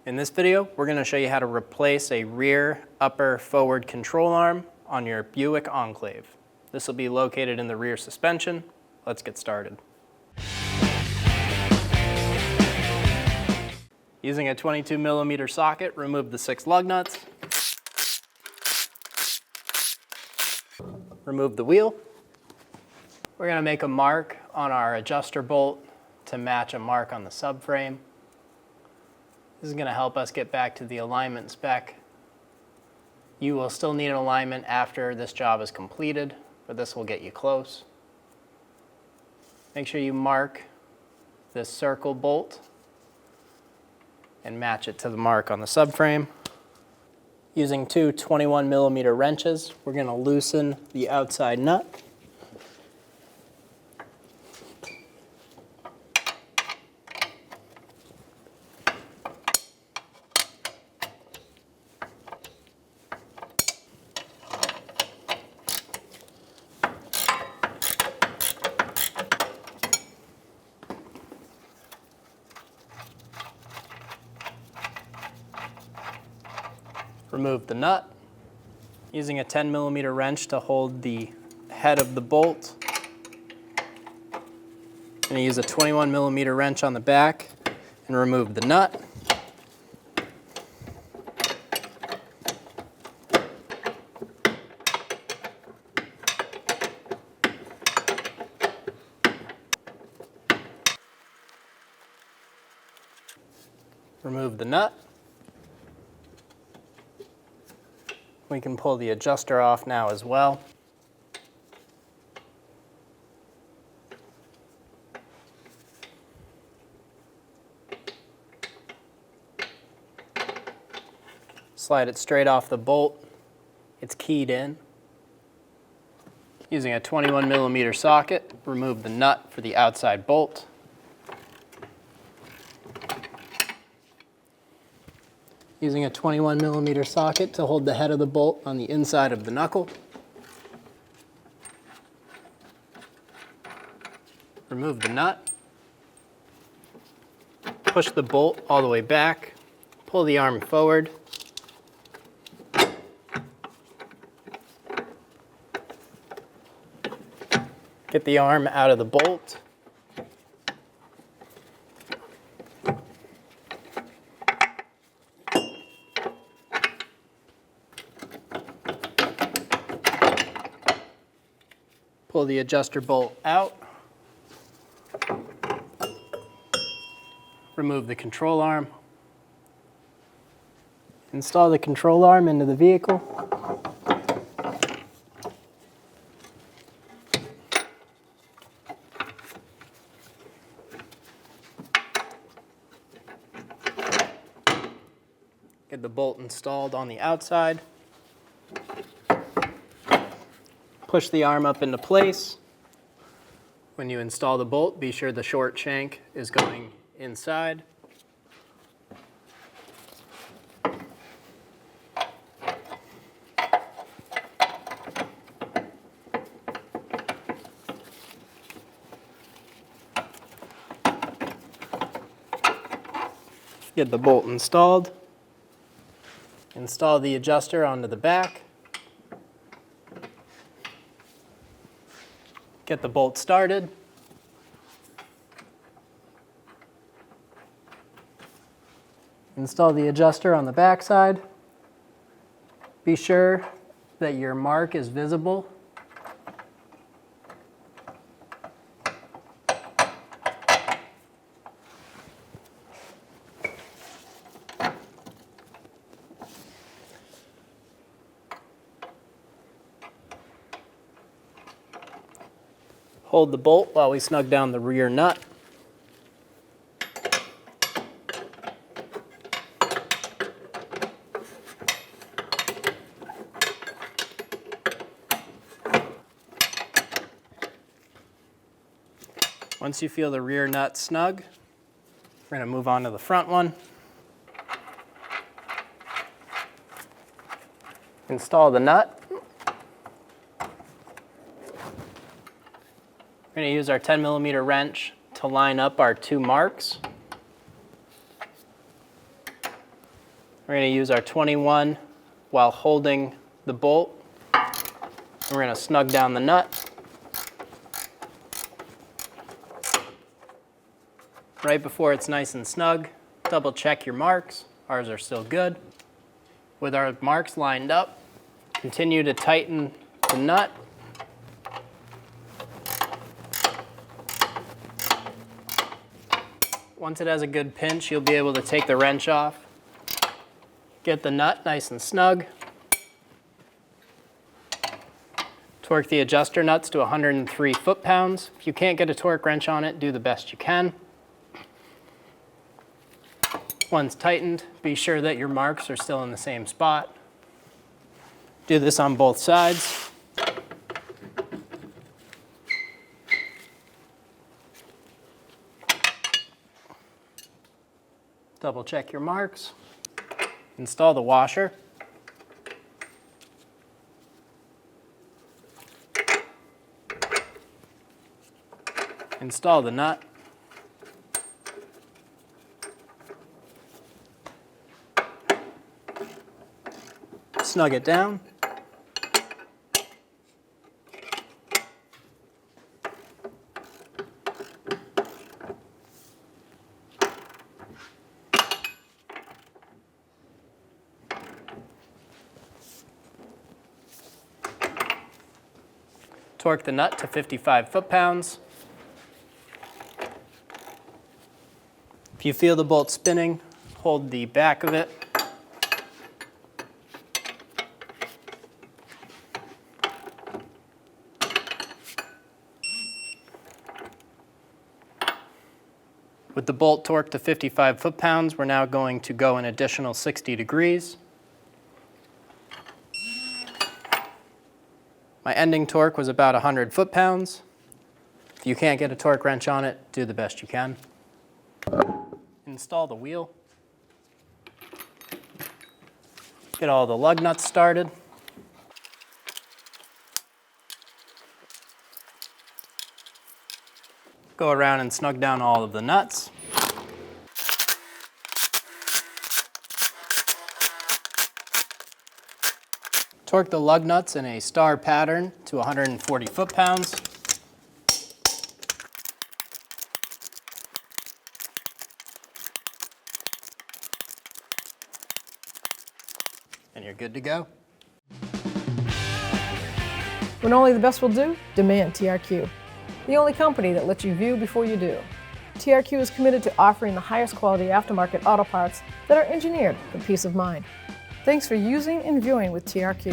In this video, we're going to show you how to replace a rear upper forward control arm on your Buick Enclave. This will be located in the rear suspension. Let's get started. Using a 22mm socket, remove the 6 lug nuts. Remove the wheel. We're going to make a mark on our adjuster bolt to match a mark on the subframe. This is going to help us get back to the alignment spec. You will still need an alignment after this job is completed, but this will get you close. Make sure you mark this circle bolt and match it to the mark on the subframe. Using 2 21mm wrenches, we're going to loosen the outside nut. Remove the nut. Using a 10mm wrench to hold the head of the bolt. I'm going to use a 21mm wrench on the back and remove the nut. Remove the nut. We can pull the adjuster off now as well. Slide it straight off the bolt. It's keyed in. Using a 21mm socket, remove the nut for the outside bolt. Using a 21mm socket to hold the head of the bolt on the inside of the knuckle. Remove the nut. Push the bolt all the way back. Pull the arm forward. Get the arm out of the bolt. Pull the adjuster bolt out. Remove the control arm. Install the control arm into the vehicle. Get the bolt installed on the outside. Push the arm up into place. When you install the bolt, be sure the short shank is going inside. Get the bolt installed. Install the adjuster onto the back. Get the bolt started. Install the adjuster on the back side. Be sure that your mark is visible. Hold the bolt while we snug down the rear nut. Once you feel the rear nut snug, we're going to move on to the front one. Install the nut. We're going to use our 10mm wrench to line up our 2 marks. We're going to use our 21 while holding the bolt. We're going to snug down the nut. Right before it's nice and snug, double check your marks. Ours are still good. With our marks lined up, continue to tighten the nut. Once it has a good pinch, you'll be able to take the wrench off. Get the nut nice and snug. Torque the adjuster nuts to 103 foot-pounds. If you can't get a torque wrench on it, do the best you can. Once tightened, be sure that your marks are still in the same spot. Do this on both sides. Double check your marks. Install the washer. Install the nut. Snug it down. Torque the nut to 55 foot-pounds. If you feel the bolt spinning, hold the back of it. With the bolt torqued to 55 foot-pounds, we're now going to go an additional 60 degrees. My ending torque was about 100 foot-pounds. If you can't get a torque wrench on it, do the best you can. Install the wheel. Get all the lug nuts started. Go around and snug down all of the nuts. Torque the lug nuts in a star pattern to 140 foot-pounds. And you're good to go. When only the best will do, demand TRQ. The only company that lets you view before you do. TRQ is committed to offering the highest quality aftermarket auto parts that are engineered for peace of mind. Thanks for using and viewing with TRQ.